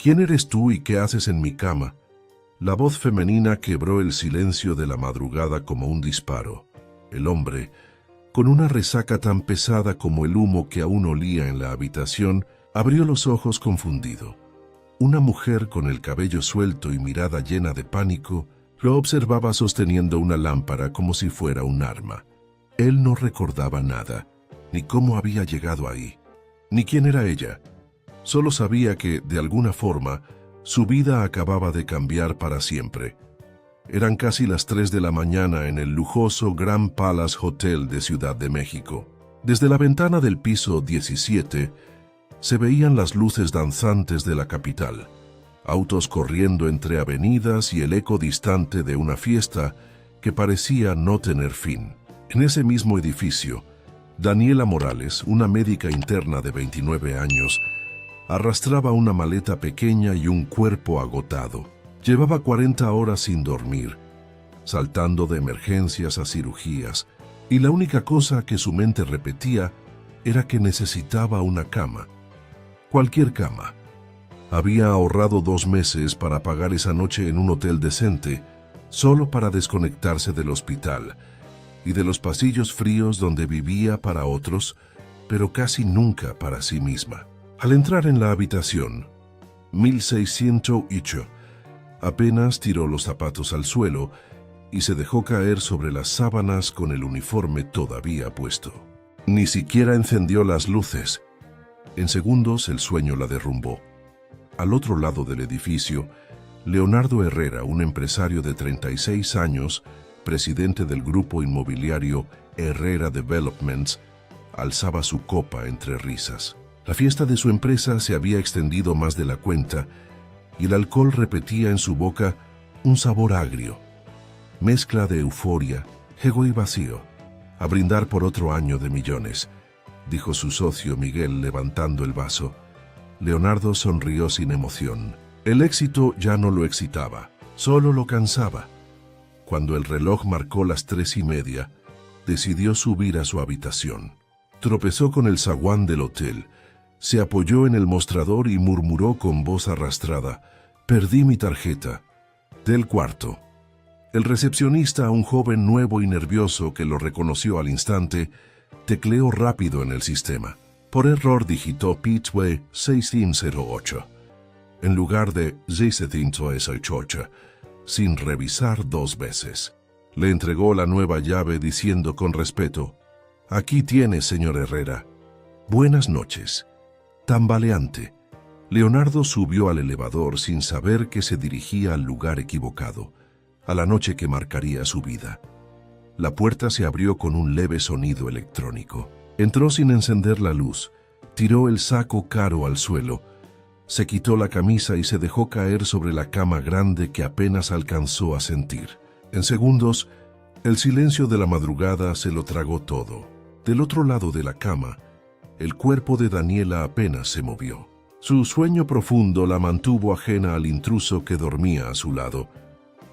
¿Quién eres tú y qué haces en mi cama? La voz femenina quebró el silencio de la madrugada como un disparo. El hombre, con una resaca tan pesada como el humo que aún olía en la habitación, abrió los ojos confundido. Una mujer con el cabello suelto y mirada llena de pánico lo observaba sosteniendo una lámpara como si fuera un arma. Él no recordaba nada, ni cómo había llegado ahí, ni quién era ella. Solo sabía que, de alguna forma, su vida acababa de cambiar para siempre. Eran casi las 3 de la mañana en el lujoso Grand Palace Hotel de Ciudad de México. Desde la ventana del piso 17 se veían las luces danzantes de la capital, autos corriendo entre avenidas y el eco distante de una fiesta que parecía no tener fin. En ese mismo edificio, Daniela Morales, una médica interna de 29 años, arrastraba una maleta pequeña y un cuerpo agotado. Llevaba 40 horas sin dormir, saltando de emergencias a cirugías, y la única cosa que su mente repetía era que necesitaba una cama. Cualquier cama. Había ahorrado 2 meses para pagar esa noche en un hotel decente, solo para desconectarse del hospital y de los pasillos fríos donde vivía para otros, pero casi nunca para sí misma. Al entrar en la habitación, 1608, apenas tiró los zapatos al suelo y se dejó caer sobre las sábanas con el uniforme todavía puesto. Ni siquiera encendió las luces. En segundos el sueño la derrumbó. Al otro lado del edificio, Leonardo Herrera, un empresario de 36 años, presidente del grupo inmobiliario Herrera Developments, alzaba su copa entre risas. La fiesta de su empresa se había extendido más de la cuenta y el alcohol repetía en su boca un sabor agrio, mezcla de euforia, ego y vacío. A brindar por otro año de millones, dijo su socio Miguel levantando el vaso. Leonardo sonrió sin emoción. El éxito ya no lo excitaba, solo lo cansaba. Cuando el reloj marcó las 3:30, decidió subir a su habitación. Tropezó con el zaguán del hotel, se apoyó en el mostrador y murmuró con voz arrastrada: «Perdí mi tarjeta». Del cuarto. El recepcionista, un joven nuevo y nervioso que lo reconoció al instante, tecleó rápido en el sistema. Por error digitó Pitway 1608, en lugar de 1608, sin revisar 2 veces. Le entregó la nueva llave diciendo con respeto: «Aquí tiene, señor Herrera. Buenas noches». Tambaleante, Leonardo subió al elevador sin saber que se dirigía al lugar equivocado, a la noche que marcaría su vida. La puerta se abrió con un leve sonido electrónico. Entró sin encender la luz, tiró el saco caro al suelo, se quitó la camisa y se dejó caer sobre la cama grande que apenas alcanzó a sentir. En segundos, el silencio de la madrugada se lo tragó todo. Del otro lado de la cama, el cuerpo de Daniela apenas se movió. Su sueño profundo la mantuvo ajena al intruso que dormía a su lado.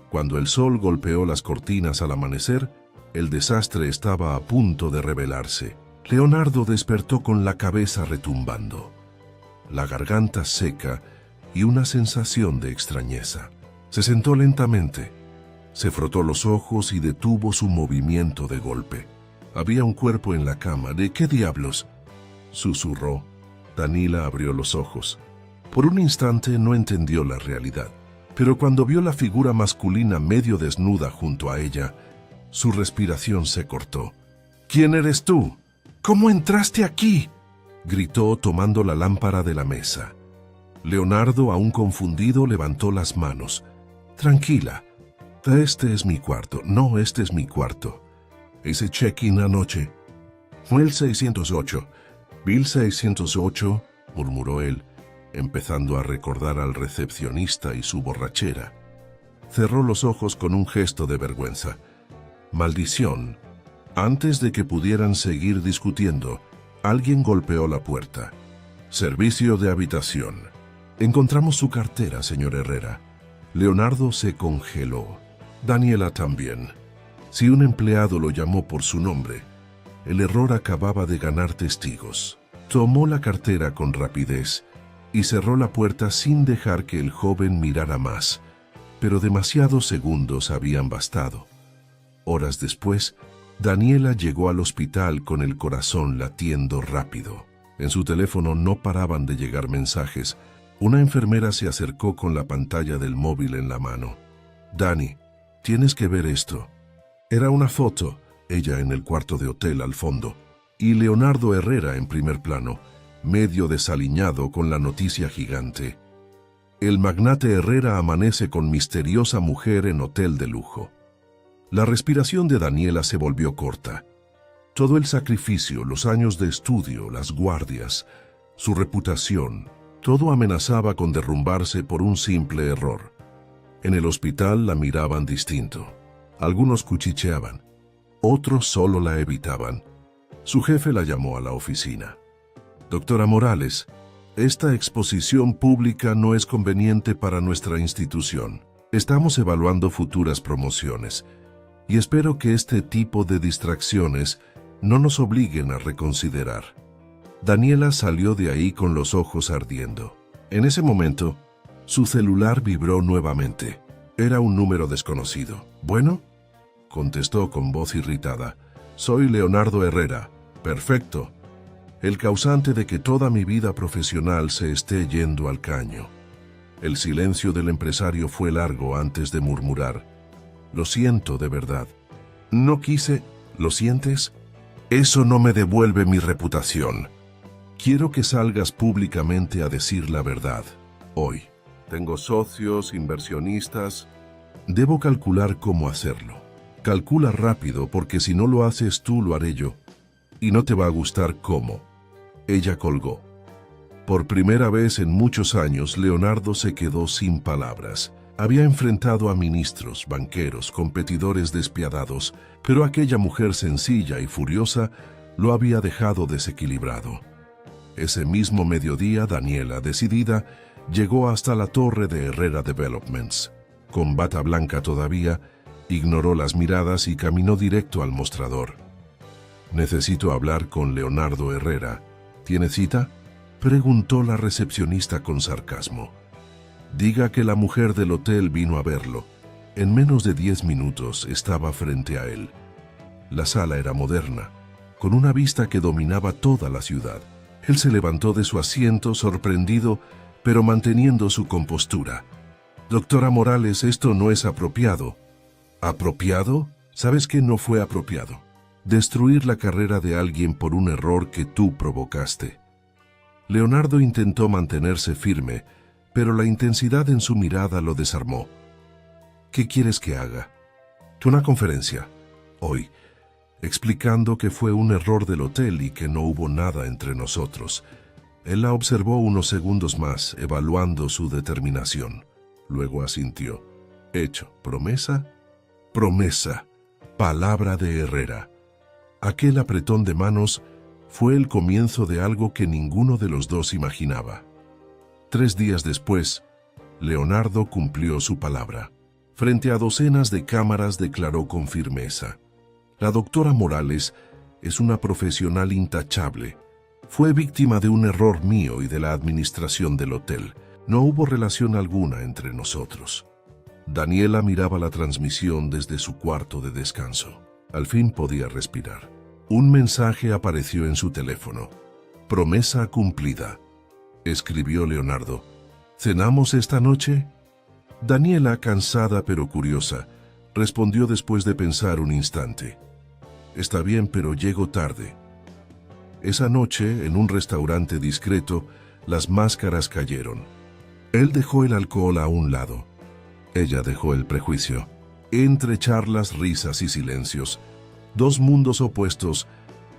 Cuando el sol golpeó las cortinas al amanecer, el desastre estaba a punto de revelarse. Leonardo despertó con la cabeza retumbando, la garganta seca y una sensación de extrañeza. Se sentó lentamente, se frotó los ojos y detuvo su movimiento de golpe. Había un cuerpo en la cama. ¿De qué diablos?, susurró. Daniela abrió los ojos. Por un instante no entendió la realidad, pero cuando vio la figura masculina medio desnuda junto a ella, su respiración se cortó. «¿Quién eres tú? ¿Cómo entraste aquí?», gritó tomando la lámpara de la mesa. Leonardo, aún confundido, levantó las manos. «Tranquila. Este es mi cuarto. No, este es mi cuarto. Ese check-in anoche. 1608. 1608, murmuró él, empezando a recordar al recepcionista y su borrachera. Cerró los ojos con un gesto de vergüenza. Maldición. Antes de que pudieran seguir discutiendo, alguien golpeó la puerta. Servicio de habitación. Encontramos su cartera, señor Herrera. Leonardo se congeló. Daniela también. Si un empleado lo llamó por su nombre, el error acababa de ganar testigos. Tomó la cartera con rapidez y cerró la puerta sin dejar que el joven mirara más, pero demasiados segundos habían bastado. Horas después, Daniela llegó al hospital con el corazón latiendo rápido. En su teléfono no paraban de llegar mensajes. Una enfermera se acercó con la pantalla del móvil en la mano. «Dani, tienes que ver esto». Era una foto, ella en el cuarto de hotel al fondo, y Leonardo Herrera en primer plano, medio desaliñado con la noticia gigante. El magnate Herrera amanece con misteriosa mujer en hotel de lujo. La respiración de Daniela se volvió corta. Todo el sacrificio, los años de estudio, las guardias, su reputación, todo amenazaba con derrumbarse por un simple error. En el hospital la miraban distinto. Algunos cuchicheaban, otros solo la evitaban. Su jefe la llamó a la oficina. «Doctora Morales, esta exposición pública no es conveniente para nuestra institución. Estamos evaluando futuras promociones y espero que este tipo de distracciones no nos obliguen a reconsiderar». Daniela salió de ahí con los ojos ardiendo. En ese momento, su celular vibró nuevamente. Era un número desconocido. «¿Bueno?», contestó con voz irritada. «Soy Leonardo Herrera». «Perfecto. El causante de que toda mi vida profesional se esté yendo al caño». El silencio del empresario fue largo antes de murmurar. «Lo siento de verdad. No quise». «¿Lo sientes? Eso no me devuelve mi reputación. Quiero que salgas públicamente a decir la verdad. Hoy. Tengo socios, inversionistas. Debo calcular cómo hacerlo. Calcula rápido porque si no lo haces tú lo haré yo. Y no te va a gustar cómo». Ella colgó. Por primera vez en muchos años, Leonardo se quedó sin palabras. Había enfrentado a ministros, banqueros, competidores despiadados, pero aquella mujer sencilla y furiosa lo había dejado desequilibrado. Ese mismo mediodía, Daniela, decidida, llegó hasta la torre de Herrera Developments. Con bata blanca todavía, ignoró las miradas y caminó directo al mostrador. «Necesito hablar con Leonardo Herrera. ¿Tiene cita?», preguntó la recepcionista con sarcasmo. «Diga que la mujer del hotel vino a verlo». En menos de 10 minutos estaba frente a él. La sala era moderna, con una vista que dominaba toda la ciudad. Él se levantó de su asiento sorprendido, pero manteniendo su compostura. «Doctora Morales, esto no es apropiado». «¿Apropiado? ¿Sabes qué no fue apropiado? Destruir la carrera de alguien por un error que tú provocaste». Leonardo intentó mantenerse firme, pero la intensidad en su mirada lo desarmó. «¿Qué quieres que haga?» «Una conferencia. Hoy. Explicando que fue un error del hotel y que no hubo nada entre nosotros». Él la observó unos segundos más, evaluando su determinación. Luego asintió. «Hecho. ¿Promesa?» «Promesa. Palabra de Herrera». Aquel apretón de manos fue el comienzo de algo que ninguno de los dos imaginaba. 3 días después, Leonardo cumplió su palabra. Frente a docenas de cámaras declaró con firmeza: «La doctora Morales es una profesional intachable. Fue víctima de un error mío y de la administración del hotel. No hubo relación alguna entre nosotros». Daniela miraba la transmisión desde su cuarto de descanso. Al fin podía respirar. Un mensaje apareció en su teléfono. «Promesa cumplida», escribió Leonardo. «¿Cenamos esta noche?». Daniela, cansada pero curiosa, respondió después de pensar un instante. «Está bien, pero llego tarde». Esa noche, en un restaurante discreto, las máscaras cayeron. Él dejó el alcohol a un lado. Ella dejó el prejuicio. Entre charlas, risas y silencios, 2 mundos opuestos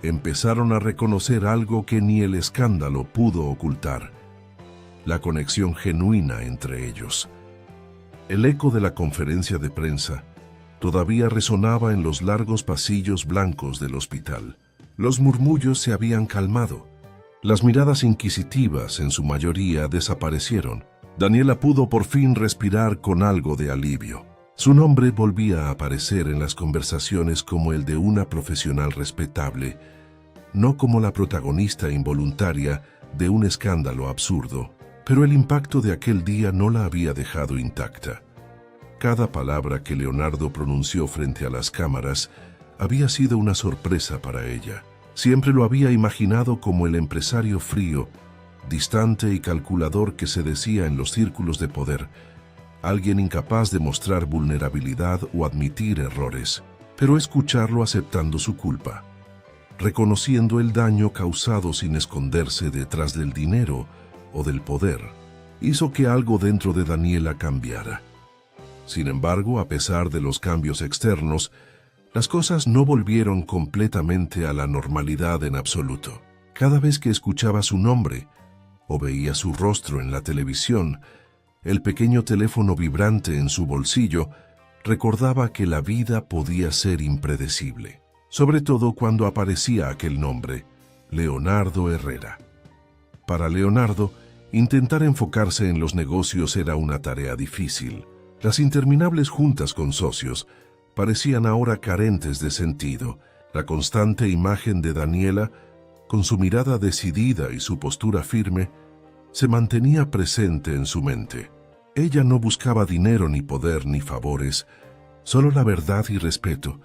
empezaron a reconocer algo que ni el escándalo pudo ocultar: la conexión genuina entre ellos. El eco de la conferencia de prensa todavía resonaba en los largos pasillos blancos del hospital. Los murmullos se habían calmado. Las miradas inquisitivas, en su mayoría, desaparecieron. Daniela pudo por fin respirar con algo de alivio. Su nombre volvía a aparecer en las conversaciones como el de una profesional respetable, no como la protagonista involuntaria de un escándalo absurdo. Pero el impacto de aquel día no la había dejado intacta. Cada palabra que Leonardo pronunció frente a las cámaras había sido una sorpresa para ella. Siempre lo había imaginado como el empresario frío, distante y calculador que se decía en los círculos de poder, alguien incapaz de mostrar vulnerabilidad o admitir errores, pero escucharlo aceptando su culpa, reconociendo el daño causado sin esconderse detrás del dinero o del poder, hizo que algo dentro de Daniela cambiara. Sin embargo, a pesar de los cambios externos, las cosas no volvieron completamente a la normalidad en absoluto. Cada vez que escuchaba su nombre o veía su rostro en la televisión, el pequeño teléfono vibrante en su bolsillo recordaba que la vida podía ser impredecible, sobre todo cuando aparecía aquel nombre, Leonardo Herrera. Para Leonardo, intentar enfocarse en los negocios era una tarea difícil. Las interminables juntas con socios parecían ahora carentes de sentido. La constante imagen de Daniela, con su mirada decidida y su postura firme, se mantenía presente en su mente. Ella no buscaba dinero, ni poder, ni favores, solo la verdad y respeto.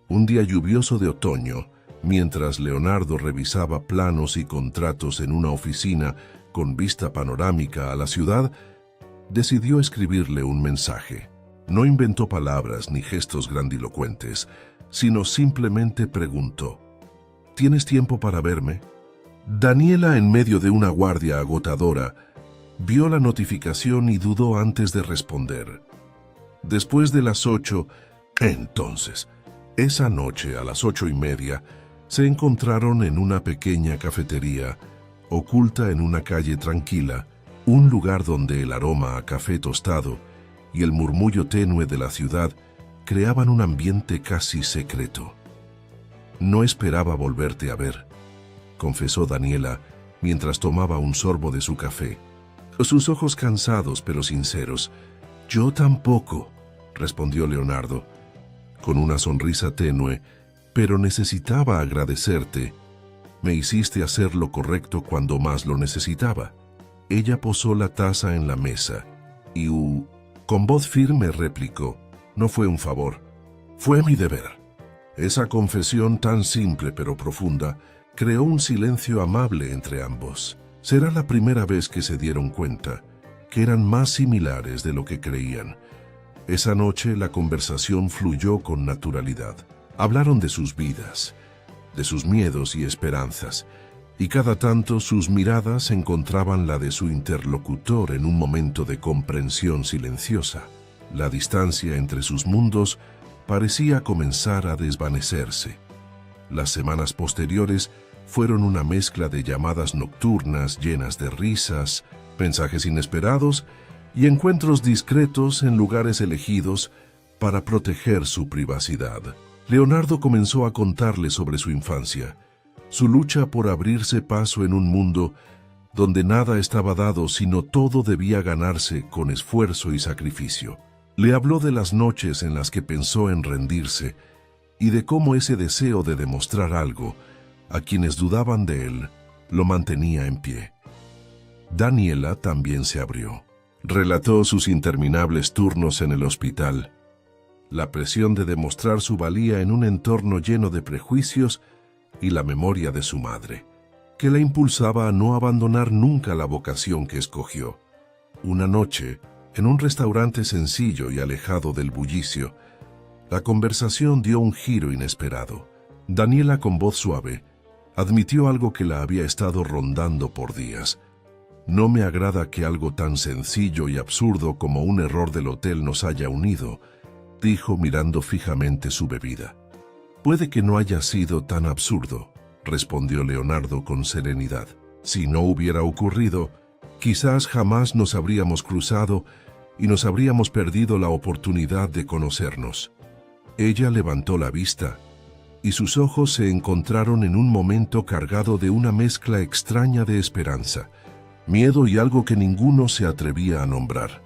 Un día lluvioso de otoño, mientras Leonardo revisaba planos y contratos en una oficina con vista panorámica a la ciudad, decidió escribirle un mensaje. No inventó palabras ni gestos grandilocuentes, sino simplemente preguntó: ¿tienes tiempo para verme? Daniela, en medio de una guardia agotadora, vio la notificación y dudó antes de responder. Después de las 8, entonces, esa noche a las 8:30, se encontraron en una pequeña cafetería, oculta en una calle tranquila, un lugar donde el aroma a café tostado y el murmullo tenue de la ciudad creaban un ambiente casi secreto. No esperaba volverte a ver, confesó Daniela mientras tomaba un sorbo de su café. Sus ojos cansados pero sinceros. Yo tampoco, respondió Leonardo, con una sonrisa tenue, pero necesitaba agradecerte. Me hiciste hacer lo correcto cuando más lo necesitaba. Ella posó la taza en la mesa y, con voz firme, replicó: no fue un favor, fue mi deber. Esa confesión tan simple pero profunda creó un silencio amable entre ambos. Será la primera vez que se dieron cuenta que eran más similares de lo que creían. Esa noche la conversación fluyó con naturalidad. Hablaron de sus vidas, de sus miedos y esperanzas, y cada tanto sus miradas encontraban la de su interlocutor en un momento de comprensión silenciosa. La distancia entre sus mundos parecía comenzar a desvanecerse. Las semanas posteriores fueron una mezcla de llamadas nocturnas llenas de risas, mensajes inesperados y encuentros discretos en lugares elegidos para proteger su privacidad. Leonardo comenzó a contarle sobre su infancia, su lucha por abrirse paso en un mundo donde nada estaba dado, sino todo debía ganarse con esfuerzo y sacrificio. Le habló de las noches en las que pensó en rendirse y de cómo ese deseo de demostrar algo a quienes dudaban de él lo mantenía en pie. Daniela también se abrió. Relató sus interminables turnos en el hospital, la presión de demostrar su valía en un entorno lleno de prejuicios y la memoria de su madre, que la impulsaba a no abandonar nunca la vocación que escogió. Una noche, en un restaurante sencillo y alejado del bullicio, la conversación dio un giro inesperado. Daniela, con voz suave, admitió algo que la había estado rondando por días. No me agrada que algo tan sencillo y absurdo como un error del hotel nos haya unido, dijo mirando fijamente su bebida. Puede que no haya sido tan absurdo, respondió Leonardo con serenidad. Si no hubiera ocurrido, quizás jamás nos habríamos cruzado y nos habríamos perdido la oportunidad de conocernos. Ella levantó la vista y sus ojos se encontraron en un momento cargado de una mezcla extraña de esperanza, miedo y algo que ninguno se atrevía a nombrar.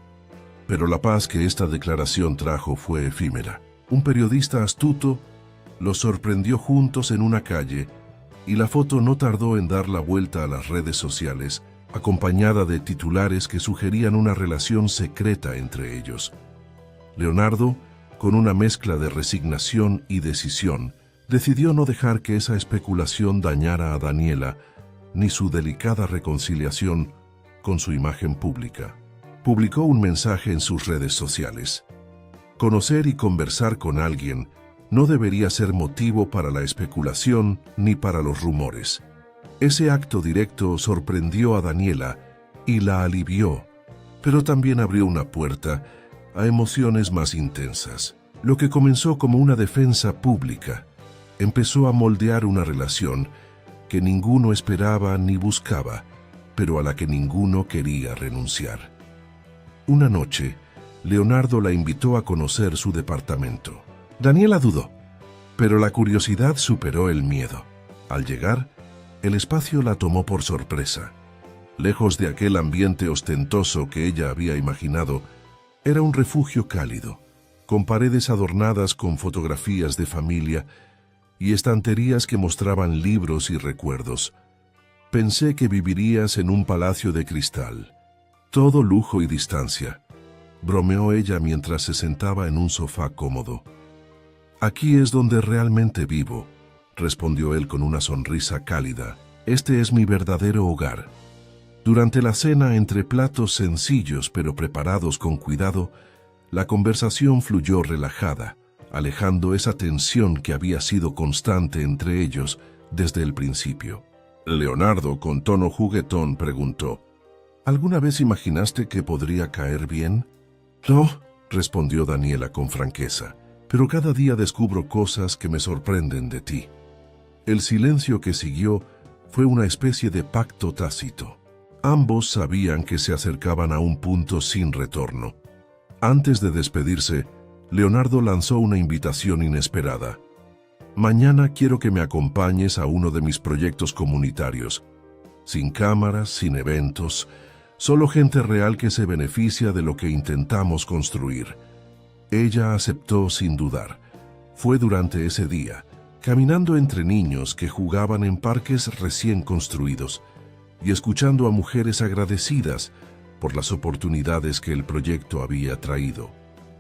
Pero la paz que esta declaración trajo fue efímera. Un periodista astuto los sorprendió juntos en una calle y la foto no tardó en dar la vuelta a las redes sociales acompañada de titulares que sugerían una relación secreta entre ellos. Leonardo, con una mezcla de resignación y decisión, decidió no dejar que esa especulación dañara a Daniela ni su delicada reconciliación con su imagen pública. Publicó un mensaje en sus redes sociales. Conocer y conversar con alguien no debería ser motivo para la especulación ni para los rumores. Ese acto directo sorprendió a Daniela y la alivió, pero también abrió una puerta a emociones más intensas. Lo que comenzó como una defensa pública empezó a moldear una relación que ninguno esperaba ni buscaba, pero a la que ninguno quería renunciar. Una noche, Leonardo la invitó a conocer su departamento. Daniela dudó, pero la curiosidad superó el miedo. Al llegar, el espacio la tomó por sorpresa. Lejos de aquel ambiente ostentoso que ella había imaginado, era un refugio cálido, con paredes adornadas con fotografías de familia y estanterías que mostraban libros y recuerdos. Pensé que vivirías en un palacio de cristal. Todo lujo y distancia, bromeó ella mientras se sentaba en un sofá cómodo. Aquí es donde realmente vivo, respondió él con una sonrisa cálida. Este es mi verdadero hogar. Durante la cena, entre platos sencillos pero preparados con cuidado, la conversación fluyó relajada, alejando esa tensión que había sido constante entre ellos desde el principio. Leonardo, con tono juguetón, preguntó: ¿Alguna vez imaginaste que podría caer bien? No, respondió Daniela con franqueza, pero cada día descubro cosas que me sorprenden de ti. El silencio que siguió fue una especie de pacto tácito. Ambos sabían que se acercaban a un punto sin retorno. Antes de despedirse, Leonardo lanzó una invitación inesperada. Mañana quiero que me acompañes a uno de mis proyectos comunitarios. Sin cámaras, sin eventos, solo gente real que se beneficia de lo que intentamos construir. Ella aceptó sin dudar. Fue durante ese día, caminando entre niños que jugaban en parques recién construidos y escuchando a mujeres agradecidas por las oportunidades que el proyecto había traído,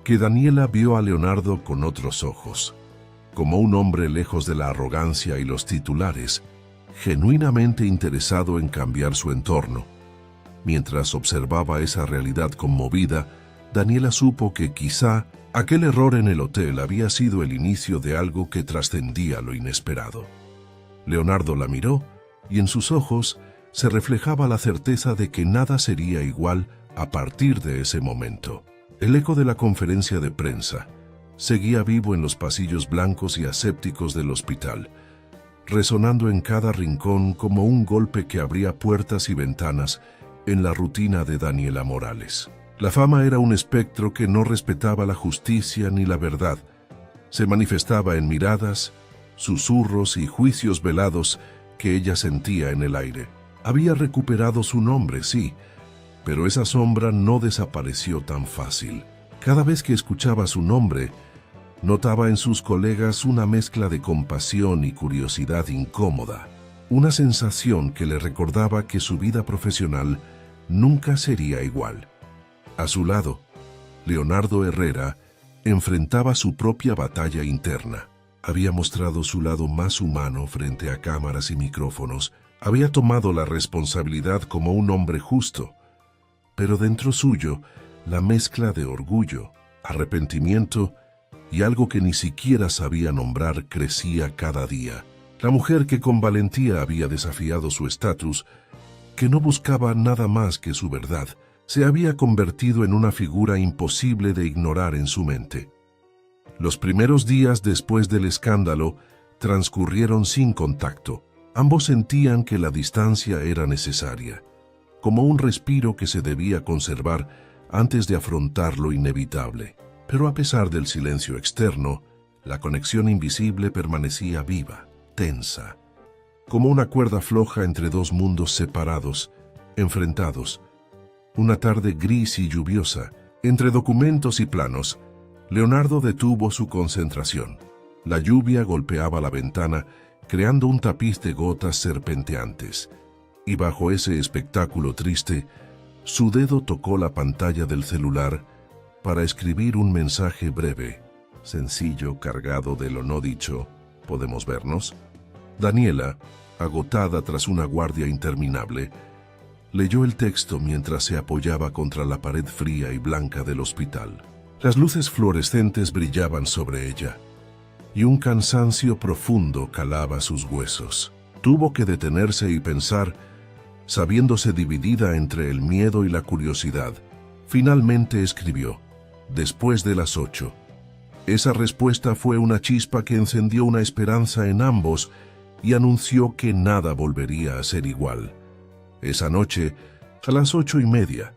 que Daniela vio a Leonardo con otros ojos, como un hombre lejos de la arrogancia y los titulares, genuinamente interesado en cambiar su entorno. Mientras observaba esa realidad conmovida, Daniela supo que quizá aquel error en el hotel había sido el inicio de algo que trascendía lo inesperado. Leonardo la miró y en sus ojos se reflejaba la certeza de que nada sería igual a partir de ese momento. El eco de la conferencia de prensa seguía vivo en los pasillos blancos y asépticos del hospital, resonando en cada rincón como un golpe que abría puertas y ventanas en la rutina de Daniela Morales. La fama era un espectro que no respetaba la justicia ni la verdad. Se manifestaba en miradas, susurros y juicios velados que ella sentía en el aire. Había recuperado su nombre, sí, pero esa sombra no desapareció tan fácil. Cada vez que escuchaba su nombre, notaba en sus colegas una mezcla de compasión y curiosidad incómoda, una sensación que le recordaba que su vida profesional nunca sería igual. A su lado, Leonardo Herrera enfrentaba su propia batalla interna. Había mostrado su lado más humano frente a cámaras y micrófonos. Había tomado la responsabilidad como un hombre justo, pero dentro suyo, la mezcla de orgullo, arrepentimiento y algo que ni siquiera sabía nombrar crecía cada día. La mujer que con valentía había desafiado su estatus, que no buscaba nada más que su verdad, se había convertido en una figura imposible de ignorar en su mente. Los primeros días después del escándalo transcurrieron sin contacto. Ambos sentían que la distancia era necesaria, como un respiro que se debía conservar antes de afrontar lo inevitable. Pero a pesar del silencio externo, la conexión invisible permanecía viva, tensa, como una cuerda floja entre dos mundos separados, enfrentados. Una tarde gris y lluviosa, entre documentos y planos, Leonardo detuvo su concentración. La lluvia golpeaba la ventana, creando un tapiz de gotas serpenteantes, Y bajo ese espectáculo triste, su dedo tocó la pantalla del celular para escribir un mensaje breve, sencillo, cargado de lo no dicho. ¿Podemos vernos? Daniela, agotada tras una guardia interminable, leyó el texto mientras se apoyaba contra la pared fría y blanca del hospital. Las luces fluorescentes brillaban sobre ella, y un cansancio profundo calaba sus huesos. Tuvo que detenerse y pensar, sabiéndose dividida entre el miedo y la curiosidad. Finalmente escribió: después de las 8. Esa respuesta fue una chispa que encendió una esperanza en ambos y anunció que nada volvería a ser igual. Esa noche, a las 8:30,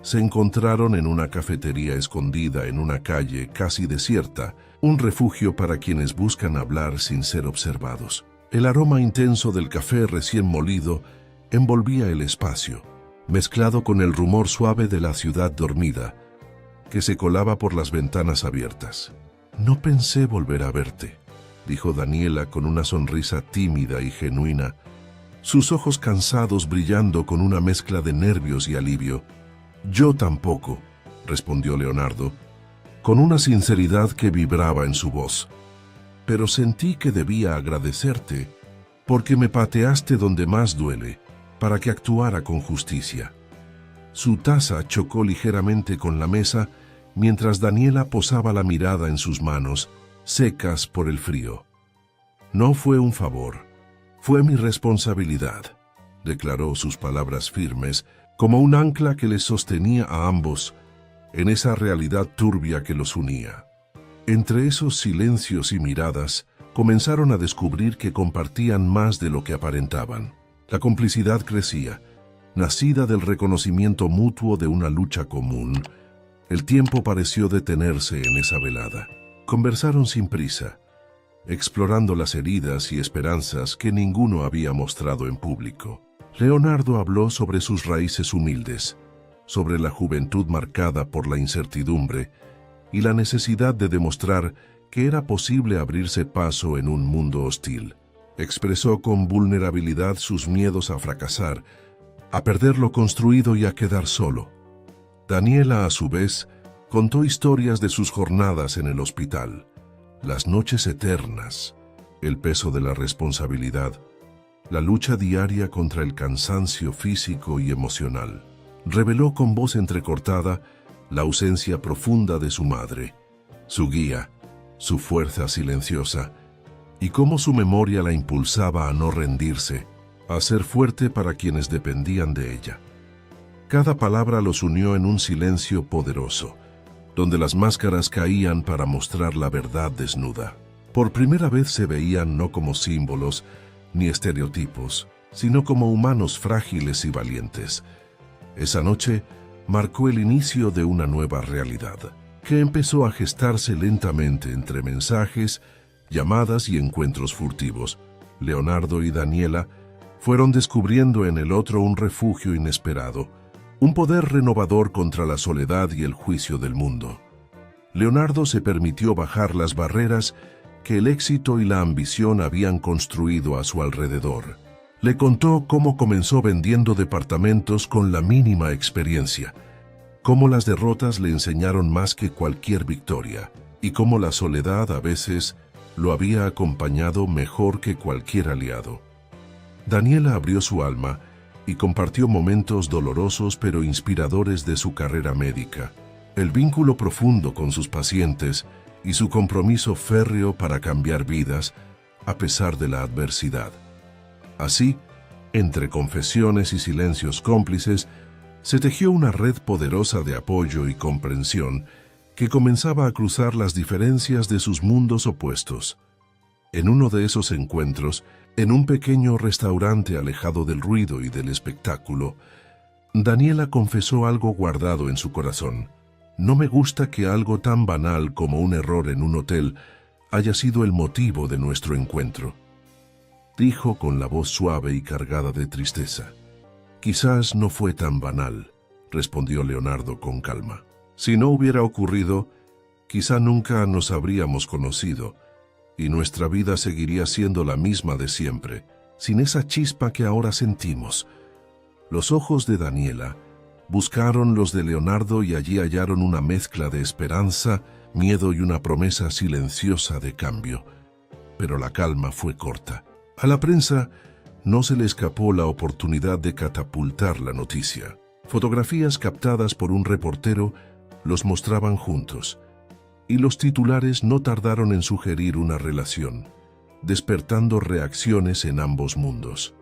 se encontraron en una cafetería escondida en una calle casi desierta, un refugio para quienes buscan hablar sin ser observados. El aroma intenso del café recién molido envolvía el espacio, mezclado con el rumor suave de la ciudad dormida, que se colaba por las ventanas abiertas. «No pensé volver a verte», dijo Daniela con una sonrisa tímida y genuina, sus ojos cansados brillando con una mezcla de nervios y alivio. «Yo tampoco», respondió Leonardo, con una sinceridad que vibraba en su voz. «Pero sentí que debía agradecerte, porque me pateaste donde más duele, para que actuara con justicia». Su taza chocó ligeramente con la mesa mientras Daniela posaba la mirada en sus manos, secas por el frío. «No fue un favor, fue mi responsabilidad», declaró sus palabras firmes, como un ancla que les sostenía a ambos en esa realidad turbia que los unía. Entre esos silencios y miradas, comenzaron a descubrir que compartían más de lo que aparentaban. La complicidad crecía, nacida del reconocimiento mutuo de una lucha común. El tiempo pareció detenerse en esa velada. Conversaron sin prisa, explorando las heridas y esperanzas que ninguno había mostrado en público. Leonardo habló sobre sus raíces humildes, sobre la juventud marcada por la incertidumbre y la necesidad de demostrar que era posible abrirse paso en un mundo hostil. Expresó con vulnerabilidad sus miedos a fracasar, a perder lo construido y a quedar solo. Daniela, a su vez, contó historias de sus jornadas en el hospital, las noches eternas, el peso de la responsabilidad, la lucha diaria contra el cansancio físico y emocional. Reveló con voz entrecortada la ausencia profunda de su madre, su guía, su fuerza silenciosa, y cómo su memoria la impulsaba a no rendirse, a ser fuerte para quienes dependían de ella. Cada palabra los unió en un silencio poderoso, donde las máscaras caían para mostrar la verdad desnuda. Por primera vez se veían no como símbolos ni estereotipos, sino como humanos frágiles y valientes. Esa noche marcó el inicio de una nueva realidad, que empezó a gestarse lentamente entre mensajes, llamadas y encuentros furtivos. Leonardo y Daniela fueron descubriendo en el otro un refugio inesperado, un poder renovador contra la soledad y el juicio del mundo. Leonardo se permitió bajar las barreras que el éxito y la ambición habían construido a su alrededor. Le contó cómo comenzó vendiendo departamentos con la mínima experiencia, cómo las derrotas le enseñaron más que cualquier victoria, y cómo la soledad a veces lo había acompañado mejor que cualquier aliado. Daniela abrió su alma y compartió momentos dolorosos pero inspiradores de su carrera médica, el vínculo profundo con sus pacientes y su compromiso férreo para cambiar vidas a pesar de la adversidad. Así, entre confesiones y silencios cómplices, se tejió una red poderosa de apoyo y comprensión que comenzaba a cruzar las diferencias de sus mundos opuestos. En uno de esos encuentros, en un pequeño restaurante alejado del ruido y del espectáculo, Daniela confesó algo guardado en su corazón. «No me gusta que algo tan banal como un error en un hotel haya sido el motivo de nuestro encuentro», dijo con la voz suave y cargada de tristeza. «Quizás no fue tan banal», respondió Leonardo con calma. «Si no hubiera ocurrido, quizá nunca nos habríamos conocido, y nuestra vida seguiría siendo la misma de siempre, sin esa chispa que ahora sentimos, Los ojos de Daniela buscaron los de Leonardo y allí hallaron una mezcla de esperanza, miedo y una promesa silenciosa de cambio. Pero la calma fue corta. A la prensa no se le escapó la oportunidad de catapultar la noticia. Fotografías captadas por un reportero los mostraban juntos, y los titulares no tardaron en sugerir una relación, despertando reacciones en ambos mundos.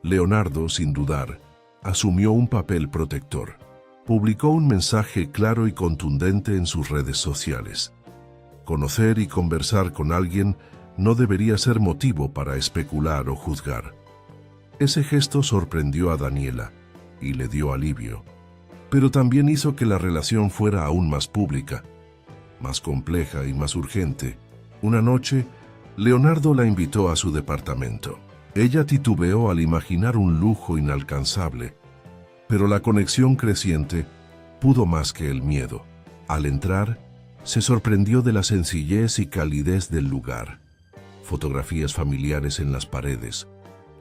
Leonardo, sin dudar, asumió un papel protector. Publicó un mensaje claro y contundente en sus redes sociales. Conocer y conversar con alguien no debería ser motivo para especular o juzgar. Ese gesto sorprendió a Daniela y le dio alivio, pero también hizo que la relación fuera aún más pública, más compleja y más urgente. Una noche, Leonardo la invitó a su departamento. Ella titubeó al imaginar un lujo inalcanzable, pero la conexión creciente pudo más que el miedo. Al entrar, se sorprendió de la sencillez y calidez del lugar. Fotografías familiares en las paredes,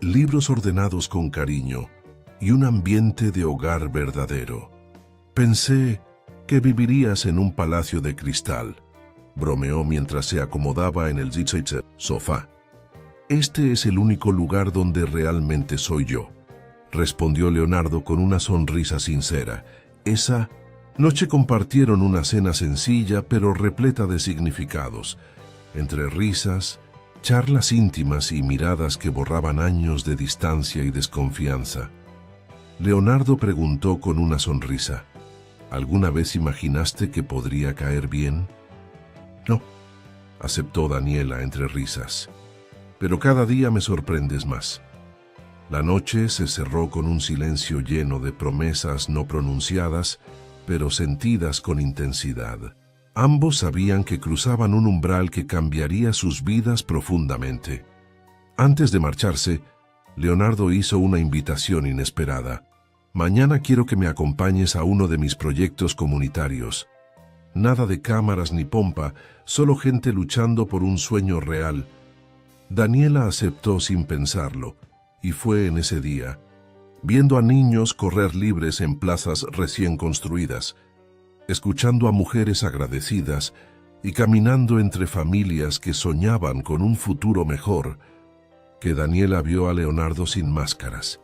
libros ordenados con cariño y un ambiente de hogar verdadero. «Pensé que vivirías en un palacio de cristal», bromeó mientras se acomodaba en el sofá. «Este es el único lugar donde realmente soy yo», respondió Leonardo con una sonrisa sincera. Esa noche compartieron una cena sencilla pero repleta de significados, entre risas, charlas íntimas y miradas que borraban años de distancia y desconfianza. Leonardo preguntó con una sonrisa: «¿Alguna vez imaginaste que podría caer bien?» «No», aceptó Daniela entre risas, «pero cada día me sorprendes más». La noche se cerró con un silencio lleno de promesas no pronunciadas, pero sentidas con intensidad. Ambos sabían que cruzaban un umbral que cambiaría sus vidas profundamente. Antes de marcharse, Leonardo hizo una invitación inesperada. «Mañana quiero que me acompañes a uno de mis proyectos comunitarios. Nada de cámaras ni pompa, solo gente luchando por un sueño real». Daniela aceptó sin pensarlo, y fue en ese día, viendo a niños correr libres en plazas recién construidas, escuchando a mujeres agradecidas y caminando entre familias que soñaban con un futuro mejor, que Daniela vio a Leonardo sin máscaras,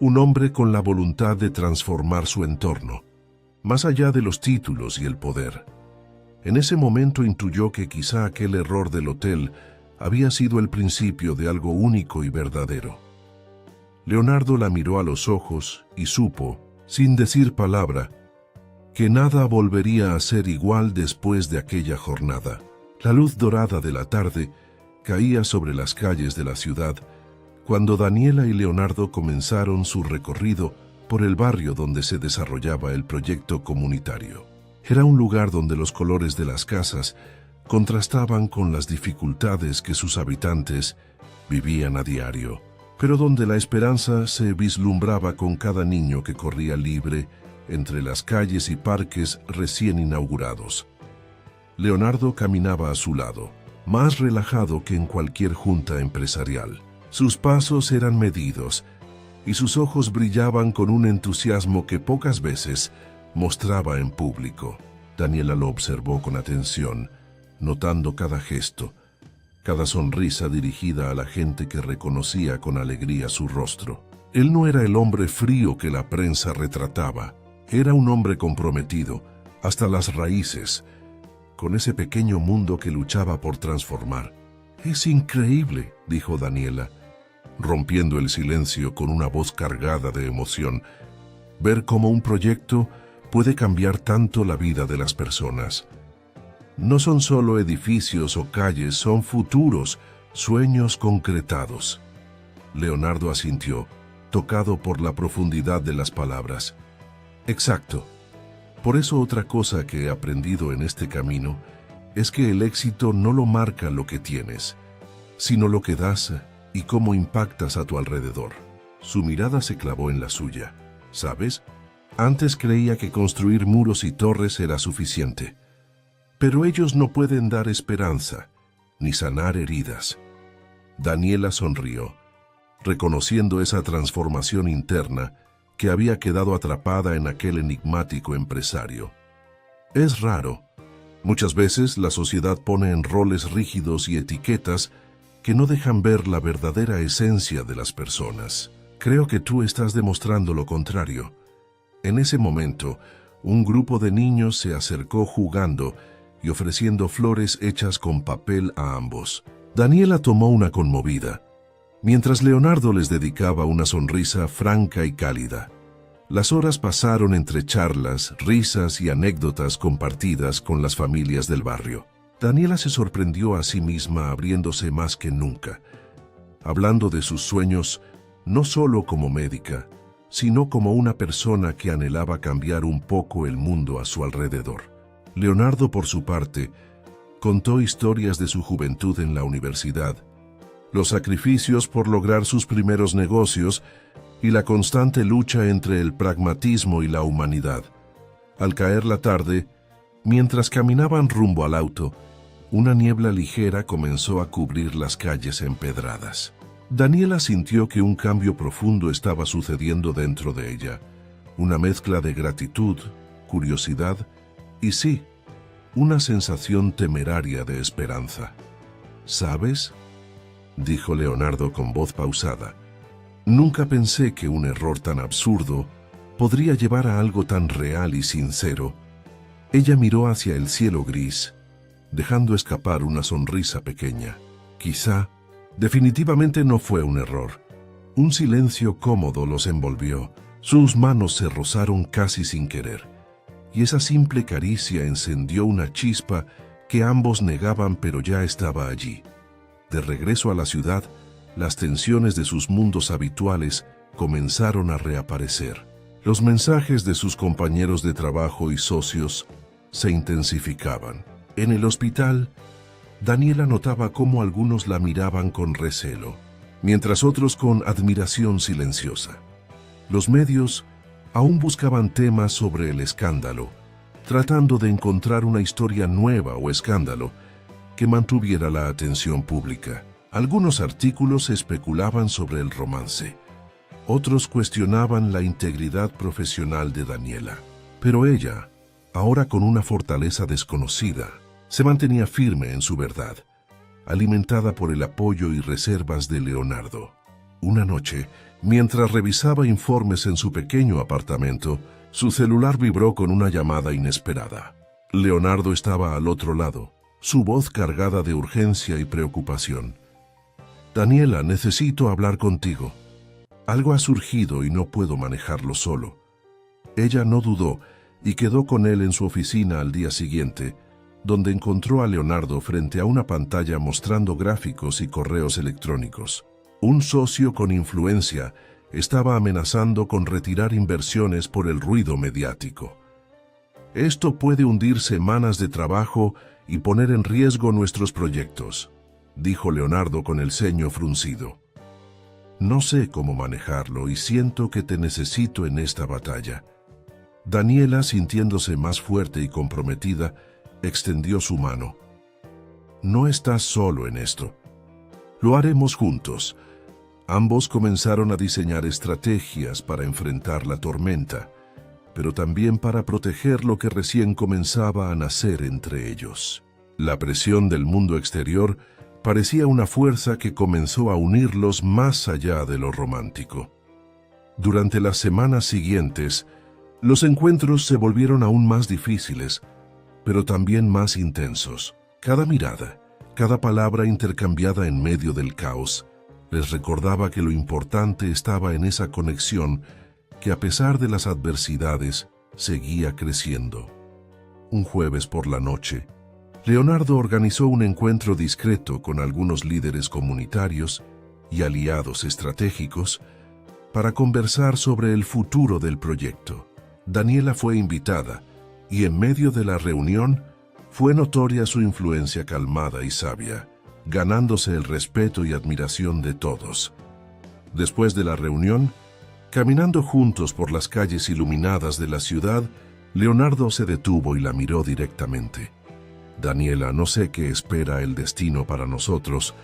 un hombre con la voluntad de transformar su entorno, más allá de los títulos y el poder. En ese momento intuyó que quizá aquel error del hotel había sido el principio de algo único y verdadero. Leonardo la miró a los ojos y supo, sin decir palabra, que nada volvería a ser igual después de aquella jornada. La luz dorada de la tarde caía sobre las calles de la ciudad cuando Daniela y Leonardo comenzaron su recorrido por el barrio donde se desarrollaba el proyecto comunitario. Era un lugar donde los colores de las casas contrastaban con las dificultades que sus habitantes vivían a diario, pero donde la esperanza se vislumbraba con cada niño que corría libre entre las calles y parques recién inaugurados. Leonardo caminaba a su lado, más relajado que en cualquier junta empresarial. Sus pasos eran medidos y sus ojos brillaban con un entusiasmo que pocas veces mostraba en público. Daniela lo observó con atención, notando cada gesto, cada sonrisa dirigida a la gente que reconocía con alegría su rostro. Él no era el hombre frío que la prensa retrataba. Era un hombre comprometido, hasta las raíces, con ese pequeño mundo que luchaba por transformar. «Es increíble», dijo Daniela, rompiendo el silencio con una voz cargada de emoción, «ver cómo un proyecto puede cambiar tanto la vida de las personas. No son solo edificios o calles, son futuros, sueños concretados». Leonardo asintió, tocado por la profundidad de las palabras. «Exacto. Por eso otra cosa que he aprendido en este camino es que el éxito no lo marca lo que tienes, sino lo que das y cómo impactas a tu alrededor». Su mirada se clavó en la suya. «¿Sabes? Antes creía que construir muros y torres era suficiente. Pero ellos no pueden dar esperanza, ni sanar heridas». Daniela sonrió, reconociendo esa transformación interna que había quedado atrapada en aquel enigmático empresario. Es raro. Muchas veces la sociedad pone en roles rígidos y etiquetas que no dejan ver la verdadera esencia de las personas. Creo que tú estás demostrando lo contrario. En ese momento, un grupo de niños se acercó jugando y ofreciendo flores hechas con papel a ambos. Daniela tomó una conmovida, mientras Leonardo les dedicaba una sonrisa franca y cálida. Las horas pasaron entre charlas, risas y anécdotas compartidas con las familias del barrio. Daniela se sorprendió a sí misma abriéndose más que nunca, hablando de sus sueños no solo como médica, sino como una persona que anhelaba cambiar un poco el mundo a su alrededor. Leonardo, por su parte, contó historias de su juventud en la universidad, los sacrificios por lograr sus primeros negocios y la constante lucha entre el pragmatismo y la humanidad. Al caer la tarde, mientras caminaban rumbo al auto, una niebla ligera comenzó a cubrir las calles empedradas. Daniela sintió que un cambio profundo estaba sucediendo dentro de ella, una mezcla de gratitud, curiosidad y sí, una sensación temeraria de esperanza. ¿Sabes?, dijo Leonardo con voz pausada. Nunca pensé que un error tan absurdo podría llevar a algo tan real y sincero. Ella miró hacia el cielo gris, dejando escapar una sonrisa pequeña. Quizá, definitivamente no fue un error. Un silencio cómodo los envolvió. Sus manos se rozaron casi sin querer, y esa simple caricia encendió una chispa que ambos negaban, pero ya estaba allí. De regreso a la ciudad, las tensiones de sus mundos habituales comenzaron a reaparecer. Los mensajes de sus compañeros de trabajo y socios se intensificaban. En el hospital, Daniela notaba cómo algunos la miraban con recelo, mientras otros con admiración silenciosa. Los medios aún buscaban temas sobre el escándalo, tratando de encontrar una historia nueva o escándalo que mantuviera la atención pública. Algunos artículos especulaban sobre el romance. Otros cuestionaban la integridad profesional de Daniela. Pero ella, ahora con una fortaleza desconocida, se mantenía firme en su verdad, alimentada por el apoyo y reservas de Leonardo. Una noche, mientras revisaba informes en su pequeño apartamento, su celular vibró con una llamada inesperada. Leonardo estaba al otro lado, su voz cargada de urgencia y preocupación. «Daniela, necesito hablar contigo. Algo ha surgido y no puedo manejarlo solo». Ella no dudó y quedó con él en su oficina al día siguiente, donde encontró a Leonardo frente a una pantalla mostrando gráficos y correos electrónicos. Un socio con influencia estaba amenazando con retirar inversiones por el ruido mediático. «Esto puede hundir semanas de trabajo y poner en riesgo nuestros proyectos», dijo Leonardo con el ceño fruncido. «No sé cómo manejarlo y siento que te necesito en esta batalla». Daniela, sintiéndose más fuerte y comprometida, extendió su mano. «No estás solo en esto. Lo haremos juntos». Ambos comenzaron a diseñar estrategias para enfrentar la tormenta, pero también para proteger lo que recién comenzaba a nacer entre ellos. La presión del mundo exterior parecía una fuerza que comenzó a unirlos más allá de lo romántico. Durante las semanas siguientes, los encuentros se volvieron aún más difíciles, pero también más intensos. Cada mirada, cada palabra intercambiada en medio del caos, les recordaba que lo importante estaba en esa conexión que, a pesar de las adversidades, seguía creciendo. Un jueves por la noche, Leonardo organizó un encuentro discreto con algunos líderes comunitarios y aliados estratégicos para conversar sobre el futuro del proyecto. Daniela fue invitada y en medio de la reunión fue notoria su influencia calmada y sabia, ganándose el respeto y admiración de todos. Después de la reunión, caminando juntos por las calles iluminadas de la ciudad, Leonardo se detuvo y la miró directamente. «Daniela, no sé qué espera el destino para nosotros,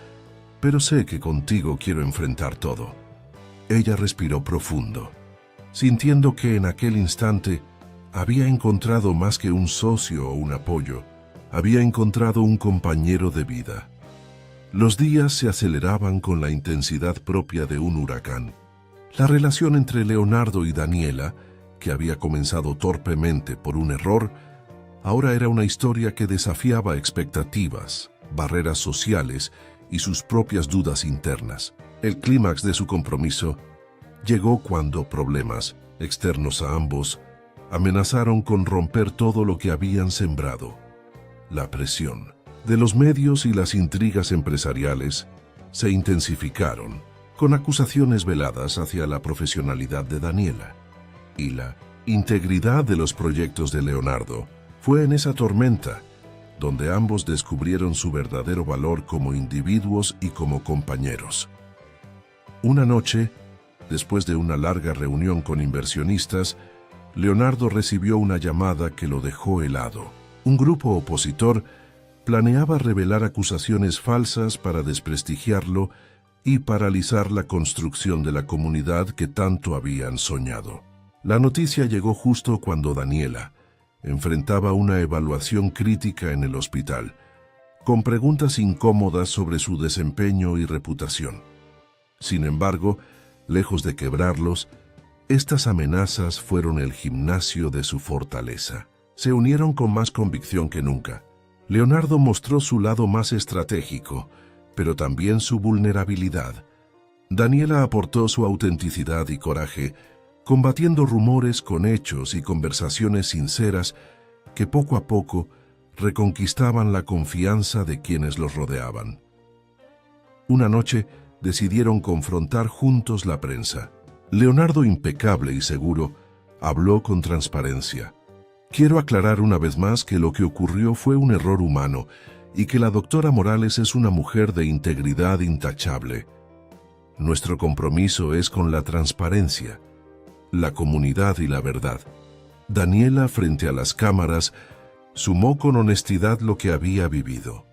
pero sé que contigo quiero enfrentar todo». Ella respiró profundo. sintiendo que en aquel instante había encontrado más que un socio o un apoyo, había encontrado un compañero de vida. Los días se aceleraban con la intensidad propia de un huracán. La relación entre Leonardo y Daniela, que había comenzado torpemente por un error, ahora era una historia que desafiaba expectativas, barreras sociales y sus propias dudas internas. El clímax de su compromiso llegó cuando problemas, externos a ambos, amenazaron con romper todo lo que habían sembrado. La presión de los medios y las intrigas empresariales se intensificaron, con acusaciones veladas hacia la profesionalidad de Daniela. Y la integridad de los proyectos de Leonardo fue en esa tormenta donde ambos descubrieron su verdadero valor como individuos y como compañeros. Una noche, después de una larga reunión con inversionistas, Leonardo recibió una llamada que lo dejó helado. Un grupo opositor planeaba revelar acusaciones falsas para desprestigiarlo y paralizar la construcción de la comunidad que tanto habían soñado. La noticia llegó justo cuando Daniela enfrentaba una evaluación crítica en el hospital, con preguntas incómodas sobre su desempeño y reputación. Sin embargo, lejos de quebrarlos, estas amenazas fueron el gimnasio de su fortaleza. Se unieron con más convicción que nunca. Leonardo mostró su lado más estratégico, pero también su vulnerabilidad. Daniela aportó su autenticidad y coraje, combatiendo rumores con hechos y conversaciones sinceras que poco a poco reconquistaban la confianza de quienes los rodeaban. Una noche decidieron confrontar juntos la prensa. Leonardo, impecable y seguro, habló con transparencia. Quiero aclarar una vez más que lo que ocurrió fue un error humano y que la doctora Morales es una mujer de integridad intachable. Nuestro compromiso es con la transparencia, la comunidad y la verdad. Daniela, frente a las cámaras, sumó con honestidad lo que había vivido.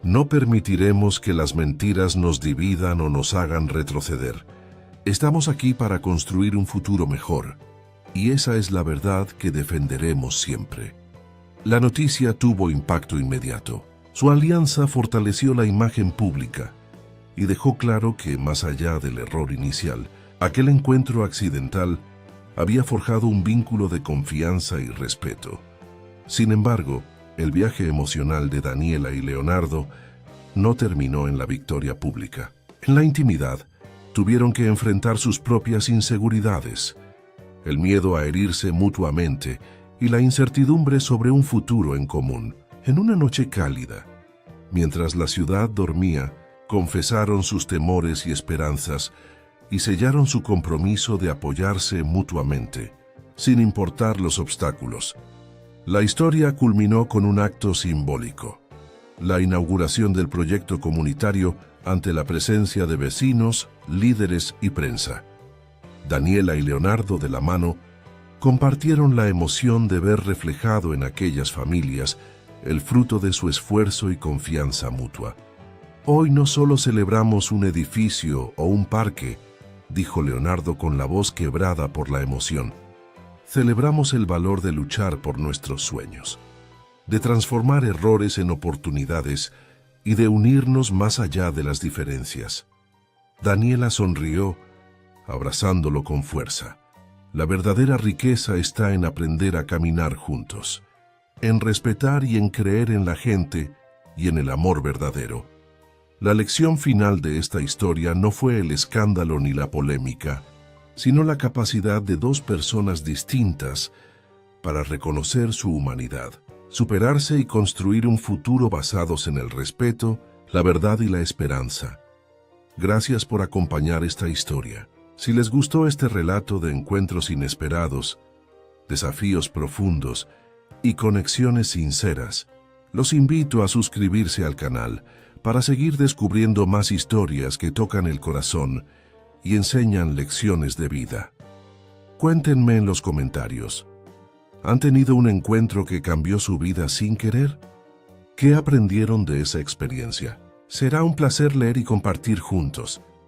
No permitiremos que las mentiras nos dividan o nos hagan retroceder. Estamos aquí para construir un futuro mejor, y esa es la verdad que defenderemos siempre. La noticia tuvo impacto inmediato. Su alianza fortaleció la imagen pública y dejó claro que, más allá del error inicial, aquel encuentro accidental había forjado un vínculo de confianza y respeto. Sin embargo, el viaje emocional de Daniela y Leonardo no terminó en la victoria pública. En la intimidad, tuvieron que enfrentar sus propias inseguridades, el miedo a herirse mutuamente y la incertidumbre sobre un futuro en común. En una noche cálida, mientras la ciudad dormía, confesaron sus temores y esperanzas y sellaron su compromiso de apoyarse mutuamente, sin importar los obstáculos. La historia culminó con un acto simbólico: la inauguración del proyecto comunitario ante la presencia de vecinos, líderes y prensa. Daniela y Leonardo, de la mano, compartieron la emoción de ver reflejado en aquellas familias el fruto de su esfuerzo y confianza mutua. Hoy no solo celebramos un edificio o un parque, dijo Leonardo con la voz quebrada por la emoción. Celebramos el valor de luchar por nuestros sueños, de transformar errores en oportunidades y de unirnos más allá de las diferencias. Daniela sonrió, abrazándolo con fuerza. La verdadera riqueza está en aprender a caminar juntos, en respetar y en creer en la gente y en el amor verdadero. La lección final de esta historia no fue el escándalo ni la polémica, sino la capacidad de dos personas distintas para reconocer su humanidad, superarse y construir un futuro basados en el respeto, la verdad y la esperanza. Gracias por acompañar esta historia. Si les gustó este relato de encuentros inesperados, desafíos profundos y conexiones sinceras, los invito a suscribirse al canal para seguir descubriendo más historias que tocan el corazón y enseñan lecciones de vida. Cuéntenme en los comentarios, ¿han tenido un encuentro que cambió su vida sin querer? ¿Qué aprendieron de esa experiencia? Será un placer leer y compartir juntos.